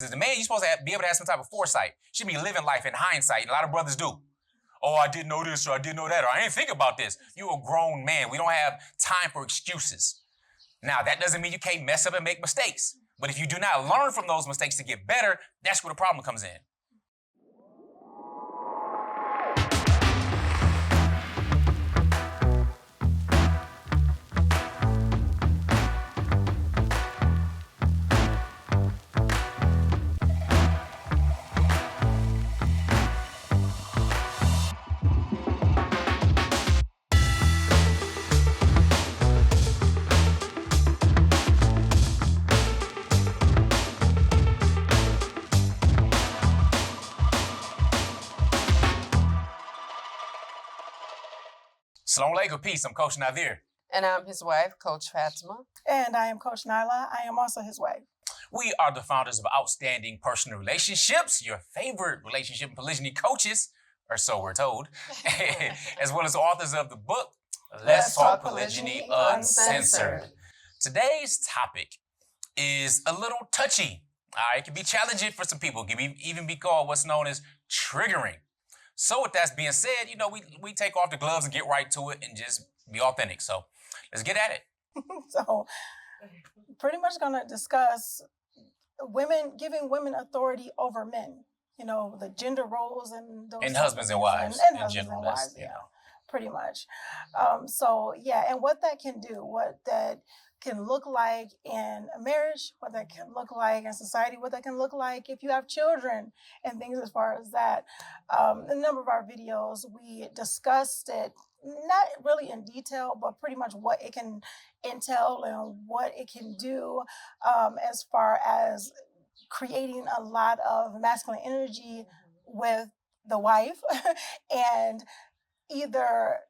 As a man, you're supposed to be able to have some type of foresight. You should be living life in hindsight, and a lot of brothers do. Oh, I didn't know this, or I didn't know that, or I didn't think about this. You're a grown man. We don't have time for excuses. Now, that doesn't mean you can't mess up and make mistakes. But if you do not learn from those mistakes to get better, that's where the problem comes in. Assalamu alaikum, peace. I'm Coach Nazir. And I'm his wife, Coach Fatimah. And I am Coach Nyla. I am also his wife. We are the founders of Outstanding Personal Relationships, your favorite relationship and polygyny coaches, or so we're told, as well as authors of the book, Let's Talk Polygyny Uncensored. Today's topic is a little touchy. It can be challenging for some people. It can even be called what's known as triggering. So with that being said, we take off the gloves and get right to it and just be authentic. So let's get at it. So pretty much going to discuss giving women authority over men, the gender roles and those. And husbands and wives. And husbands and wives, pretty much. And what that can do, what that can look like in a marriage, what that can look like in society, what that can look like if you have children and things as far as that. In a number of our videos, we discussed it, not really in detail, but pretty much what it can entail and what it can do as far as creating a lot of masculine energy with the wife and either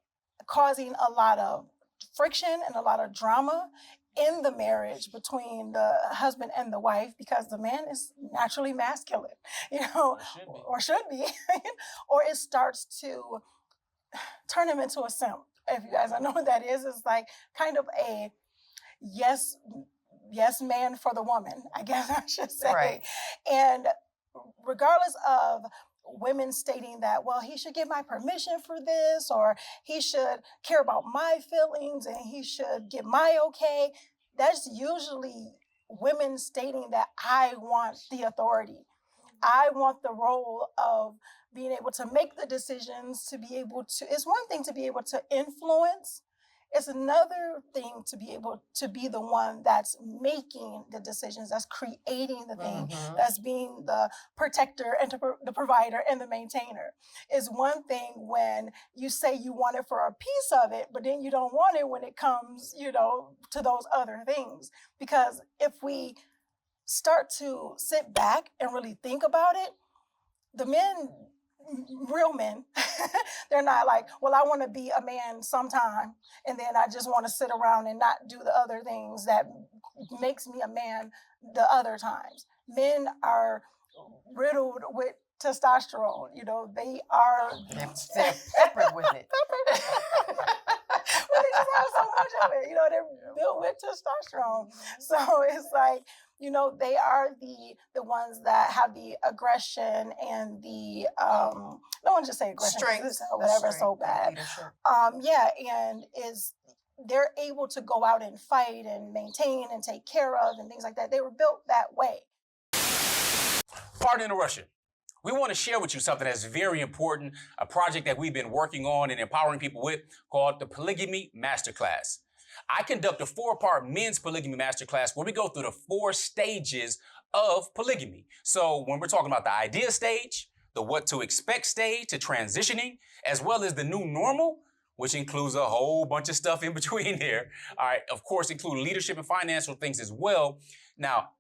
causing a lot of friction and a lot of drama in the marriage between the husband and the wife, because the man is naturally masculine, or should be, or it starts to turn him into a simp. If you guys don't know what that is, it's like kind of a yes man for the woman, I guess I should say. Right. And regardless of women stating that, well, he should get my permission for this, or he should care about my feelings and he should get my okay. That's usually women stating that I want the authority. I want the role of being able to make the decisions, to be able to, it's one thing to be able to influence. It's another thing to be able to be the one that's making the decisions, that's creating the thing, that's being the protector and the provider and the maintainer. It's one thing when you say you want it for a piece of it, but then you don't want it when it comes, to those other things. Because if we start to sit back and really think about it, the men, real men, they're not like, well, I want to be a man sometime, and then I just want to sit around and not do the other things that makes me a man the other times. Men are riddled with testosterone. They are They're peppered with it. Well, they just have so much of it. They're built with testosterone. So it's like, they are the ones that have the aggression and the no one just say aggression, strength, whatever, so bad. And they're able to go out and fight and maintain and take care of and things like that. They were built that way. Pardon the interruption. We want to share with you something that's very important, a project that we've been working on and empowering people with called the Polygamy Masterclass. I conduct a 4-part men's polygamy masterclass where we go through the 4 stages of polygamy. So when we're talking about the idea stage, the what to expect stage, to transitioning, as well as the new normal, which includes a whole bunch of stuff in between there. All right, of course, include leadership and financial things as well. Now,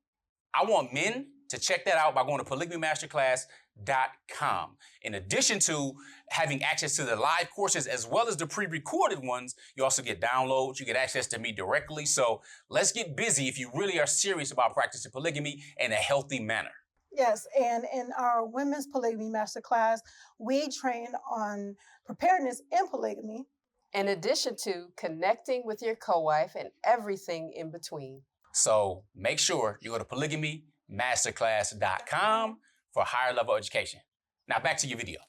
I want men to check that out by going to polygamymasterclass.com. In addition to having access to the live courses as well as the pre-recorded ones, you also get downloads, you get access to me directly. So let's get busy if you really are serious about practicing polygamy in a healthy manner. Yes, and in our Women's Polygamy Masterclass, we train on preparedness in polygamy. In addition to connecting with your co-wife and everything in between. So make sure you go to polygamymasterclass.com. masterclass.com for higher level education. Now back to your video.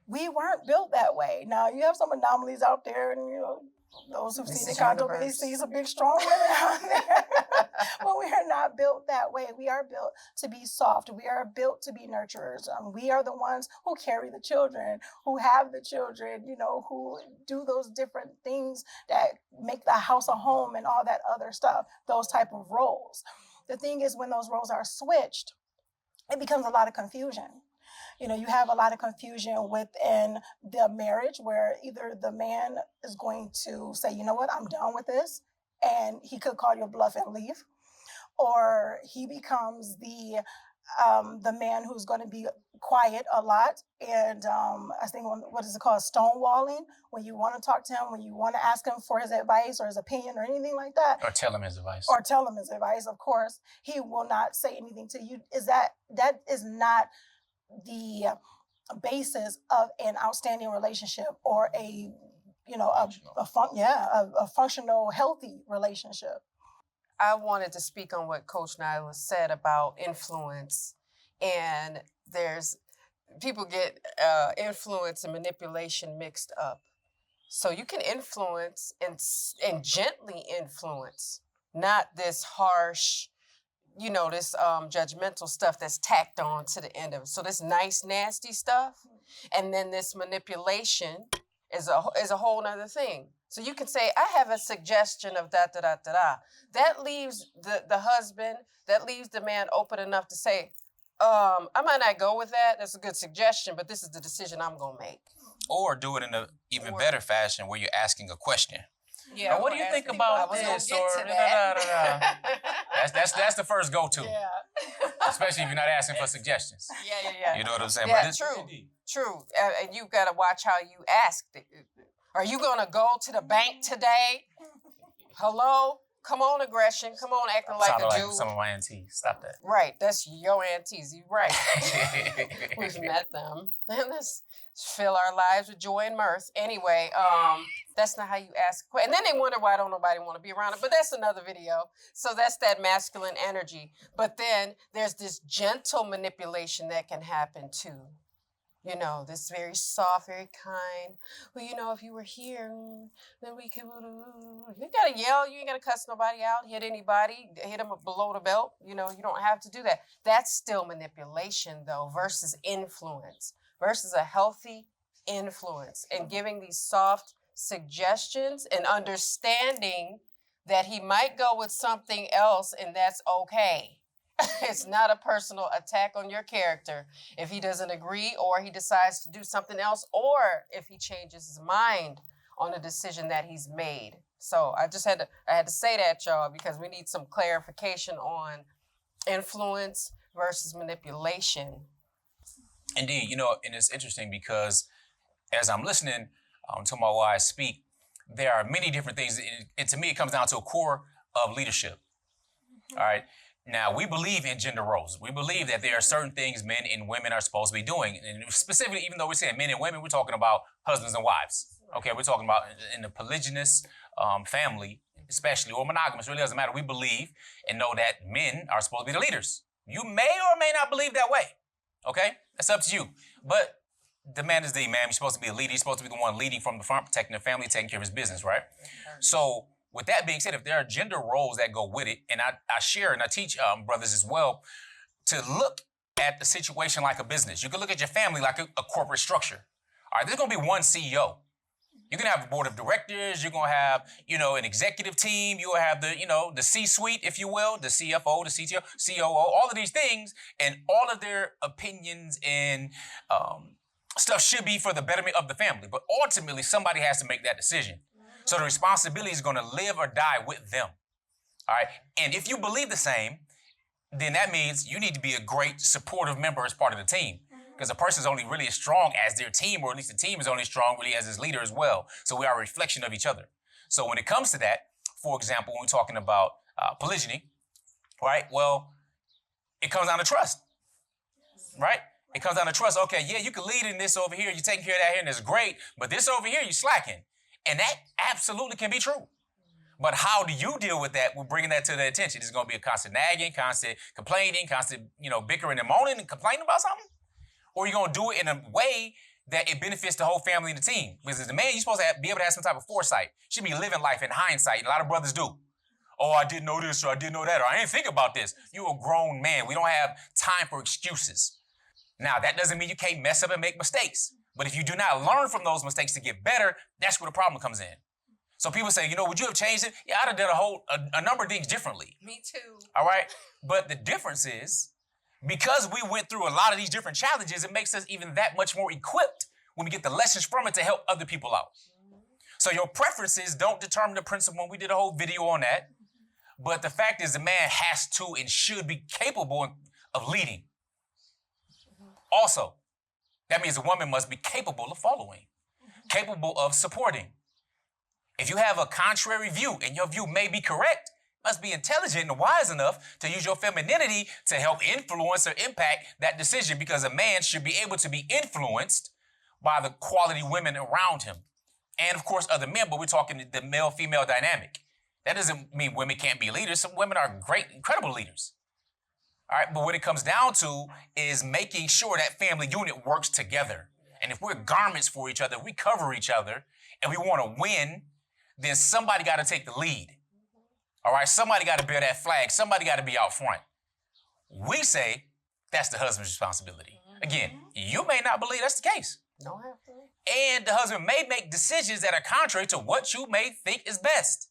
We weren't built that way. Now, you have some anomalies out there, and those who've This seen the is condo universe. base see some big, strong women out there. But we are not built that way. We are built to be soft. We are built to be nurturers. We are the ones who carry the children, who have the children, who do those different things that make the house a home and all that other stuff, those type of roles. The thing is, when those roles are switched, it becomes a lot of confusion. You have a lot of confusion within the marriage where either the man is going to say, you know what, I'm done with this, and he could call your bluff and leave, or he becomes the man who's going to be quiet a lot, and I think, what is it called, stonewalling, when you want to talk to him, when you want to ask him for his advice or his opinion or anything like that. Or tell him his advice. Of course, he will not say anything to you. That is not the basis of an outstanding relationship or a functional, healthy relationship. I wanted to speak on what Coach Nyla said about influence. And people get influence and manipulation mixed up. So you can influence and gently influence, not this harsh, this judgmental stuff that's tacked on to the end of it. So this nice, nasty stuff, and then this manipulation is a whole nother thing. So you can say, I have a suggestion of da da da da da. That leaves the husband, that leaves the man open enough to say, I might not go with that. That's a good suggestion, but this is the decision I'm gonna make. Or do it in an even better fashion where you're asking a question. Yeah. What do you think about this? Or that's the first go-to. Yeah. Especially if you're not asking for suggestions. Yeah. You know what I'm saying? Yeah, But true. And you've got to watch how you ask. Are you going to go to the bank today? Hello? Come on, aggression. Come on, acting like sounded a like dude. some of my aunties. Stop that. Right, that's your aunties. You're right. We've met them. And let's fill our lives with joy and mirth. Anyway, that's not how you ask. And then they wonder why don't nobody want to be around it. But that's another video. So that's that masculine energy. But then there's this gentle manipulation that can happen too. This very soft, very kind. Well, if you were here, then we could. You gotta yell. You ain't gotta cuss nobody out, hit anybody, hit them below the belt. You don't have to do that. That's still manipulation, though, versus influence, versus a healthy influence, and giving these soft suggestions and understanding that he might go with something else, and that's okay. It's not a personal attack on your character if he doesn't agree or he decides to do something else or if he changes his mind on a decision that he's made. So I had to say that, y'all, because we need some clarification on influence versus manipulation. Indeed, and it's interesting because as I'm listening to my wives speak, there are many different things, and to me it comes down to a core of leadership. All right. Now, we believe in gender roles. We believe that there are certain things men and women are supposed to be doing. And specifically, even though we're saying men and women, we're talking about husbands and wives. Okay, we're talking about in the polygynous family, especially, or monogamous, really doesn't matter. We believe and know that men are supposed to be the leaders. You may or may not believe that way. Okay, that's up to you. But the man is the man. He's supposed to be a leader. He's supposed to be the one leading from the front, protecting the family, taking care of his business, right? So, with that being said, if there are gender roles that go with it, and I share and I teach brothers as well, to look at the situation like a business. You can look at your family like a corporate structure. All right, there's going to be one CEO. You're going to have a board of directors. You're going to have, an executive team. You'll have the C-suite, if you will, the CFO, the CTO, COO, all of these things, and all of their opinions and stuff should be for the betterment of the family. But ultimately, somebody has to make that decision. So the responsibility is going to live or die with them. All right. And if you believe the same, then that means you need to be a great supportive member as part of the team. Because a person is only really as strong as their team, or at least the team is only strong really as its leader as well. So we are a reflection of each other. So when it comes to that, for example, when we're talking about polygyny, right? Well, it comes down to trust, right? It comes down to trust. Okay, yeah, you can lead in this over here. You're taking care of that here, and it's great. But this over here, you're slacking. And that absolutely can be true. But how do you deal with that? We're bringing that to their attention. It's going to be a constant nagging, constant complaining, constant, bickering and moaning and complaining about something? Or you're going to do it in a way that it benefits the whole family and the team? Because as a man, you're supposed to be able to have some type of foresight. You should be living life in hindsight. And a lot of brothers do. Oh, I didn't know this, or I didn't know that, or I didn't think about this. You're a grown man. We don't have time for excuses. Now, that doesn't mean you can't mess up and make mistakes. But if you do not learn from those mistakes to get better, that's where the problem comes in. So people say, would you have changed it? Yeah, I'd have done a number of things differently. Me too. All right? But the difference is, because we went through a lot of these different challenges, it makes us even that much more equipped when we get the lessons from it to help other people out. So your preferences don't determine the principle. We did a whole video on that. But the fact is, the man has to and should be capable of leading. Also, that means a woman must be capable of following, capable of supporting. If you have a contrary view and your view may be correct, you must be intelligent and wise enough to use your femininity to help influence or impact that decision, because a man should be able to be influenced by the quality women around him. And of course, other men, but we're talking the male-female dynamic. That doesn't mean women can't be leaders. Some women are great, incredible leaders. All right, but what it comes down to is making sure that family unit works together. And if we're garments for each other, we cover each other, and we want to win, then somebody got to take the lead. All right, somebody got to bear that flag. Somebody got to be out front. We say that's the husband's responsibility. Again, you may not believe that's the case. Don't have to. And the husband may make decisions that are contrary to what you may think is best.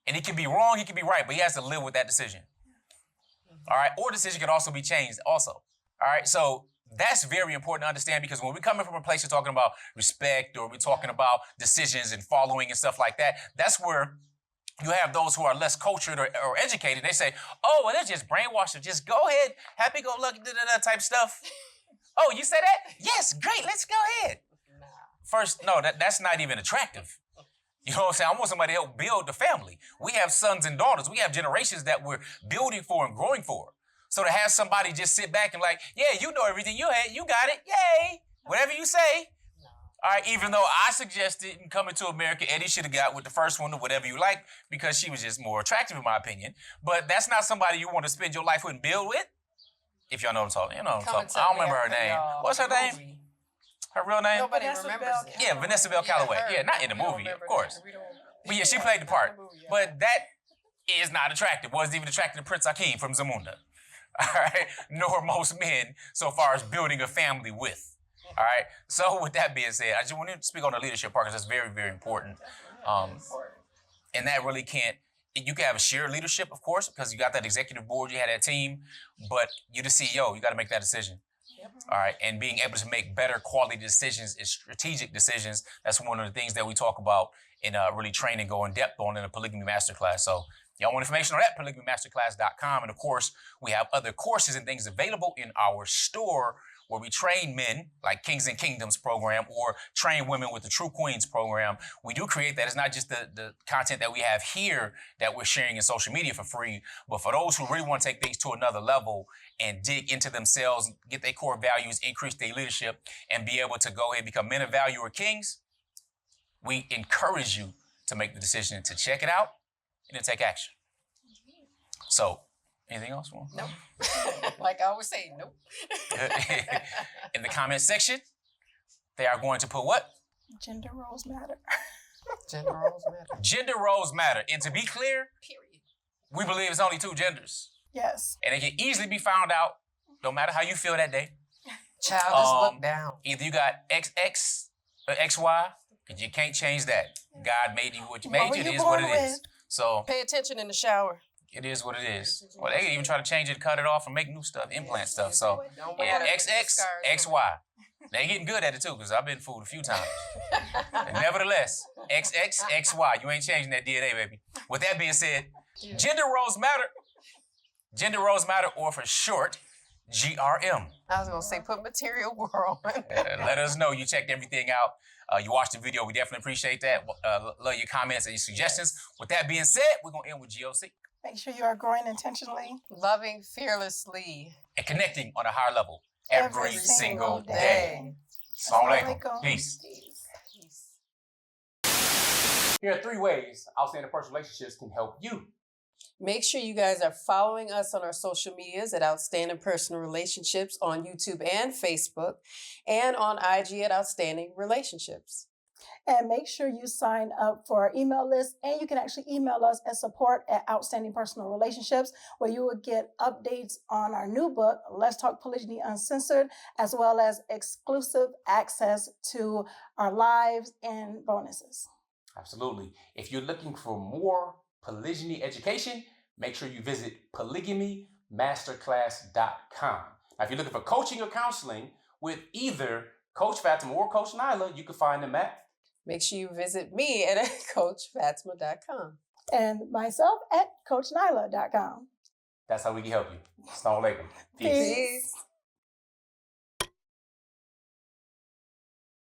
And he can be wrong, he can be right, but he has to live with that decision. All right, or decision can also be changed also. All right, so that's very important to understand, because when we're coming from a place of talking about respect, or we're talking about decisions and following and stuff like that, that's where you have those who are less cultured or educated. They say, oh, well, they're just brainwashed. Just go ahead, happy-go-lucky, type stuff. Oh, you say that? Yes, great, let's go ahead. First, no, that's not even attractive. You know what I'm saying? I want somebody to help build the family. We have sons and daughters. We have generations that we're building for and growing for. So to have somebody just sit back and like, yeah, you know everything, you got it, yay, whatever you say. All right, even though I suggested in Coming to America, Eddie should have got with the first one or whatever you like, because she was just more attractive in my opinion. But that's not somebody you want to spend your life with and build with. If y'all know what I'm talking, I don't remember her name. What's her name? Her real name? Nobody remembers it. Yeah, Vanessa Bell Calloway. Yeah, not in the movie, of course. But yeah, she played the part. But that is not attractive. Wasn't even attractive to Prince Hakeem from Zamunda. All right? Nor most men so far as building a family with. All right? So with that being said, I just want to speak on the leadership part, because that's very, very important. And that really you can have a shared leadership, of course, because you got that executive board, you had that team, but you're the CEO, you got to make that decision. All right, and being able to make better quality decisions is strategic decisions. That's one of the things that we talk about in really train and go in depth on in the Polygamy Masterclass. So y'all want information on that, polygamymasterclass.com. And of course, we have other courses and things available in our store where we train men, like Kings and Kingdoms program, or train women with the True Queens program. We do create that. It's not just the content that we have here that we're sharing in social media for free, but for those who really want to take things to another level and dig into themselves, get their core values, increase their leadership, and be able to go ahead and become men of value or kings, we encourage you to make the decision to check it out and to take action. So, anything else? Nope. Like I always say, nope. In the comment section, they are going to put what? Gender roles matter. Gender roles matter. Gender roles matter. And to be clear, Period. we believe it's only two genders. Yes. And it can easily be found out, no matter how you feel that day. Child, just look down. Either you got XX or XY, because you can't change that. God made you what you made you. It is what it is. So Pay attention in the shower. it is what it is. Well, they can even try to change it, cut it off, and make new stuff, implant stuff. So Don't yeah, matter. XX, XY. They getting good at it too, because I've been fooled a few times. And nevertheless, XX, XY. You ain't changing that DNA, baby. With that being said, gender roles matter. Gender roles matter, or for short, GRM. I was gonna say put material world. Let us know you checked everything out. You watched the video. We definitely appreciate that. Love your comments and your suggestions. With that being said, we're going to end with GOC. Make sure you are growing intentionally. Loving fearlessly. And connecting on a higher level every single day. day. Assalamu Assalamu alaikum. alaikum. Peace. Peace. Here are 3 ways Outstanding Personal Relationships can help you. Make sure you guys are following us on our social medias at Outstanding Personal Relationships on YouTube and Facebook, and on IG at Outstanding Relationships. And make sure you sign up for our email list. And you can actually email us at support@Outstanding Personal Relationships, where you will get updates on our new book, Let's Talk Polygyny Uncensored, as well as exclusive access to our lives and bonuses. Absolutely. If you're looking for more polygyny education, make sure you visit polygamymasterclass.com. Now, if you're looking for coaching or counseling with either Coach Fatimah or Coach Nyla, you can find them at. Make sure you visit me at CoachFatimah.com. And myself at CoachNyla.com. That's how we can help you. Assalamu alaikum. Peace.